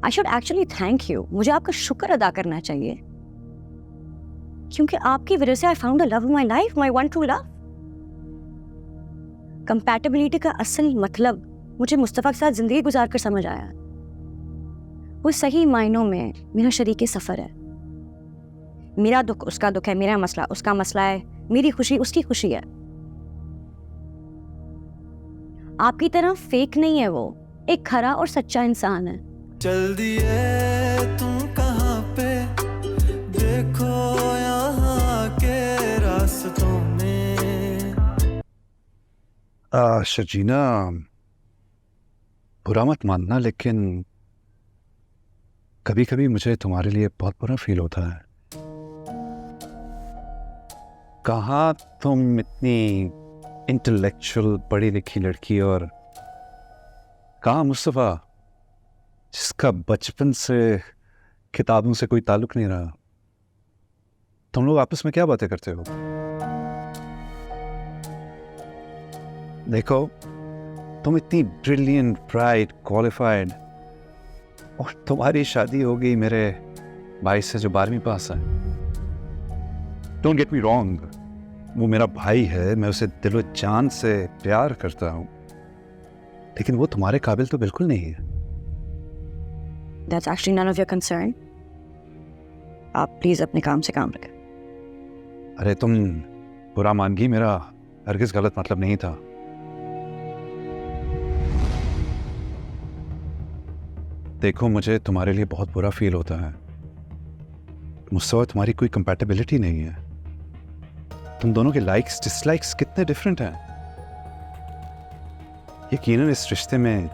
I should actually thank you, मुझे आपका शुक्र अदा करना चाहिए, क्योंकि आपकी वजह से I found the love of my life, my one true love. Compatibility का असल मतलब मुझे मुस्तफा के साथ जिंदगी गुजार कर समझ आया। वो सही मायनों में मेरा शरीके सफर है। मेरा दुख उसका दुख है, मेरा मसला उसका मसला है, मेरी खुशी उसकी खुशी है। आपकी तरह फेक नहीं है, वो एक खरा और सच्चा इंसान है। चल दिए तुम कहाँ पे, देखो यहाँ के रास्तों में। शजीना, बुरा मत मानना, लेकिन कभी कभी मुझे तुम्हारे लिए बहुत बुरा फील होता है। कहाँ तुम इतनी इंटेलेक्चुअल पढ़ी लिखी लड़की, और कहाँ मुस्तफ़ा जिसका बचपन से किताबों से कोई ताल्लुक नहीं रहा। तुम लोग आपस में क्या बातें करते हो? देखो, तुम इतनी ब्रिलियंट, ब्राइट, क्वालिफाइड, और तुम्हारी शादी हो गई मेरे भाई से जो 12वीं पास है। डोंट गेट मी रॉन्ग, वो मेरा भाई है, मैं उसे दिलो जान से प्यार करता हूं, लेकिन वो तुम्हारे काबिल तो बिल्कुल नहीं है। That's actually none of your concern. आप प्लीज अपने काम से काम रखें। अरे तुम बुरा मान गई, मेरा हरगिज गलत मतलब नहीं था। देखो, मुझे तुम्हारे लिए बहुत बुरा फील होता है। मुझसे और तुम्हारी कोई कंपैटिबिलिटी नहीं है। तुम दोनों के लाइक्स डिसलाइक्स कितने डिफरेंट हैं। यकीनन इस रिश्ते में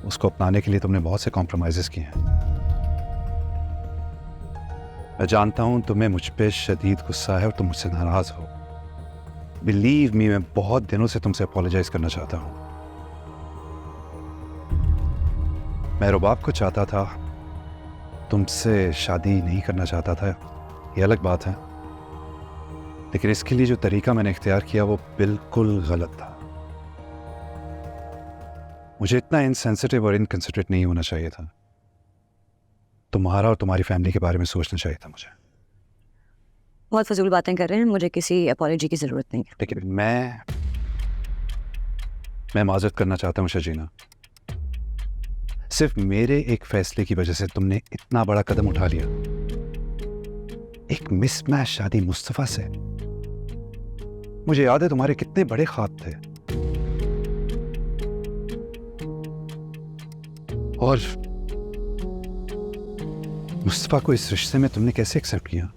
उसको अपनाने के लिए तुमने बहुत से कॉम्प्रोमाइजेस किए हैं। मैं जानता हूं तुम्हें मुझ पे शदीद गुस्सा है और तुम मुझसे नाराज हो। बिलीव मी, मैं बहुत दिनों से तुमसे अपोलोजाइज करना चाहता हूं। मैं रुबाब को चाहता था, तुमसे शादी नहीं करना चाहता था, ये अलग बात है, लेकिन इसके लिए जो तरीका मैंने इख्तियार किया वो बिल्कुल गलत था। मुझे इतना इनसेंसिटिव और इनकंसिडरेट नहीं होना चाहिए था। तुम्हारा और तुम्हारी फैमिली के बारे में सोचना चाहिए था मुझे। बहुत फजूल बातें कर रहे हैं, मुझे किसी अपॉलॉजी की जरूरत नहीं है। लेकिन मैं माजरत करना चाहता हूँ शजीना। सिर्फ मेरे एक फैसले की वजह से तुमने इतना बड़ा कदम उठा लिया। एक मिसमैच शादी मुस्तफा से। मुझे याद है तुम्हारे कितने बड़े ख्वाब थे, और मुस्तफा को इस रिश्ते में तुमने कैसे एक्सेप्ट किया?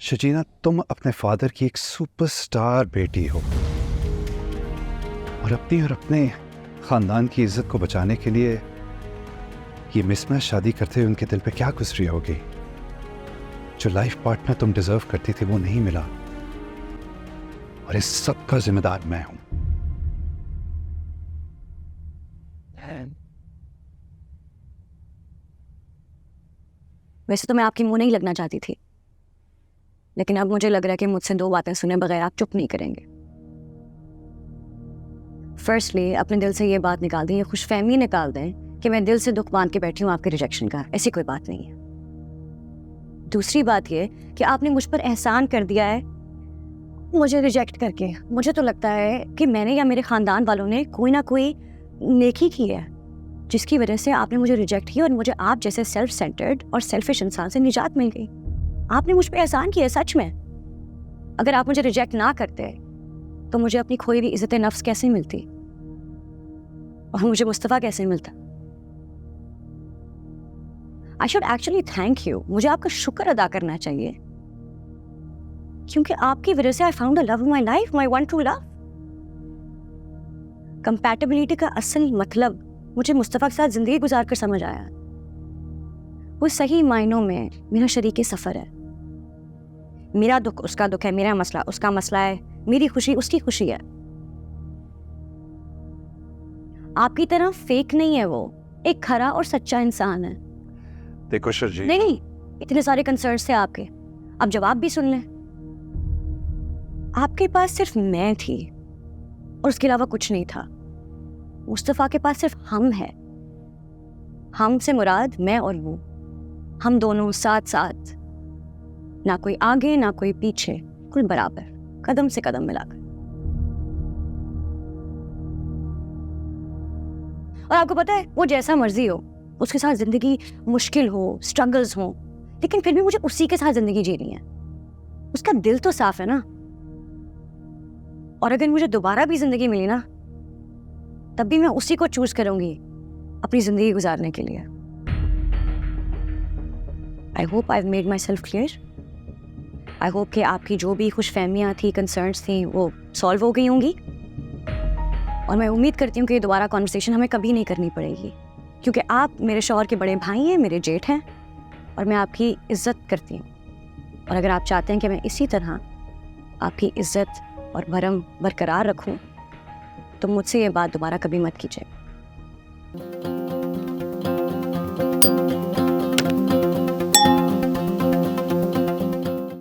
शजीना, तुम अपने फादर की एक सुपरस्टार बेटी हो, और अपने खानदान की इज्जत को बचाने के लिए ये मिसमैच शादी करते हुए उनके दिल पे क्या गुजरी होगी। जो लाइफ पार्टनर तुम डिजर्व करती थी वो नहीं मिला, और इस सब का जिम्मेदार मैं हूं। वैसे तो मैं आपके मुंह नहीं लगना चाहती थी, लेकिन अब मुझे लग रहा है कि मुझसे दो बातें सुने बगैर आप चुप नहीं करेंगे। फर्स्टली, अपने दिल से ये बात निकाल दें, ये खुशफहमी निकाल दें कि मैं दिल से दुख बांध के बैठी हूँ आपके रिजेक्शन का। ऐसी कोई बात नहीं है। दूसरी बात ये कि आपने मुझ पर एहसान कर दिया है मुझे रिजेक्ट करके। मुझे तो लगता है कि मैंने या मेरे खानदान वालों ने कोई ना कोई नेकी की है जिसकी वजह से आपने मुझे रिजेक्ट किया और मुझे आप जैसे सेल्फ सेंटर्ड और सेल्फिश इंसान से निजात मिल गई। आपने मुझ पर एहसान किया सच में। अगर आप मुझे रिजेक्ट ना करते तो मुझे अपनी खोई हुई इज्जत नफ्स कैसे मिलती, और मुझे मुस्तफा कैसे मिलता? I should actually thank you, मुझे आपका शुक्र अदा करना चाहिए, क्योंकि आपकी वजह से I found the love of my life, my one true love. Compatibility का असल मतलब मुझे मुस्तफा के साथ जिंदगी गुजार कर समझ आया। वो सही मायनों में मेरा शरीके सफर है। मेरा दुख उसका दुख है, मेरा मसला उसका मसला है, मेरी खुशी उसकी खुशी है। आपकी तरह फेक नहीं है, वो एक खरा और सच्चा इंसान है। देखो शर्जी, नहीं, इतने सारे कंसर्न्स थे आपके, अब जवाब भी सुन लें। आपके पास सिर्फ मैं थी और उसके अलावा कुछ नहीं था। मुस्तफा के पास सिर्फ हम हैं। हम से मुराद मैं और वो, हम दोनों साथ साथ, ना कोई आगे ना कोई पीछे, कुल बराबर, कदम से कदम मिलाकर। और आपको पता है, वो जैसा मर्जी हो, उसके साथ जिंदगी मुश्किल हो, स्ट्रगल्स हो, लेकिन फिर भी मुझे उसी के साथ जिंदगी जीनी है। उसका दिल तो साफ है ना। और अगर मुझे दोबारा भी जिंदगी मिली ना, तब भी मैं उसी को चूज करूंगी अपनी जिंदगी गुजारने के लिए। I hope I have made my self clear. I hope कि आपकी जो भी खुशफहमियां थी, कंसर्न्स थी, वो सॉल्व हो गई होंगी। और मैं उम्मीद करती हूँ कि दोबारा कॉन्वर्सेशन हमें कभी नहीं करनी पड़ेगी, क्योंकि आप मेरे शौहर के बड़े भाई हैं, मेरे जेठ हैं, और मैं आपकी इज्जत करती हूँ। और अगर आप चाहते हैं कि मैं इसी तरह आपकी इज्जत और भरम बरकरार रखूं, तो मुझसे ये बात दोबारा कभी मत कीजिए।